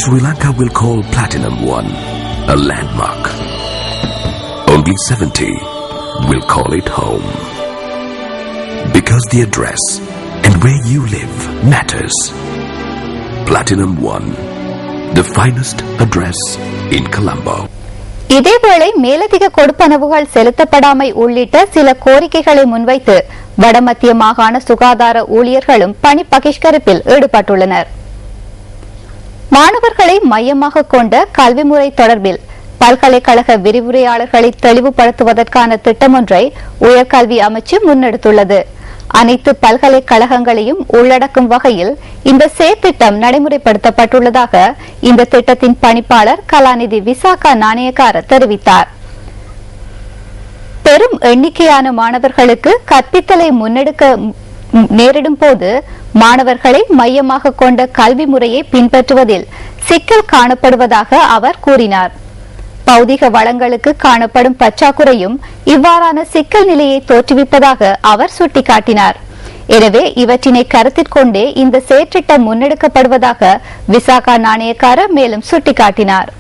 Sri Lanka will call Platinum One a landmark. Only 70 will call it home. Because the address and where you live matters. Platinum One, the finest address in Colombo. இதேவேளை மேலதிக கொடுப்பனவுகள் செலுத்தப்படாமை உள்ளிட்ட சில கோரிக்கைகளை முன்வைத்து வடமத்திய மாகாண சுகாதார ஊழியர்களும் பணி பகிஷ்கரிப்பில் ஈடுபட்டுள்ளனர். மாணவர்களை மையமாக கொண்ட கல்வி முறை தொடர்பில் பல்கலைக்கழக விரிவுரையாளர்களை தெளிவுபடுத்துவதற்கான திட்டமொன்றை உயர்கல்வி அமைச்சு முன்னெடுத்துள்ளது. அனைத்து பல்கலைக்கழகங்களையும் உள்ளடக்கும் வகையில் இந்த செயற்திட்டம் நடைமுறைப்படுத்தப்பட்டுள்ளதாக இந்த திட்டத்தின் பணிப்பாளர் கலாநிதி விசாகா நாணயக்கார தெரிவித்தார். பெரும் எண்ணிக்கையான மாணவர்களுக்கு கற்பித்தலை முன்னெடுக்க நேரிடும் போது மாணவர்களை மையமாக கொண்ட கல்வி முறையை பின்பற்றுவதில் சிக்கல் காணப்படுவதாக அவர் கூறினார். பௌதிக வளங்களுக்கு காணப்படும் பற்றாக்குறையும் இவ்வாறான சிக்கல் நிலையை தோற்றுவிப்பதாக அவர் சுட்டிக்காட்டினார். எனவே இவற்றினை கருத்திற்கொண்டே இந்த செயற்றிட்டம் முன்னெடுக்கப்படுவதாக விசாகா நாணயக்கார மேலும் சுட்டிக்காட்டினார்.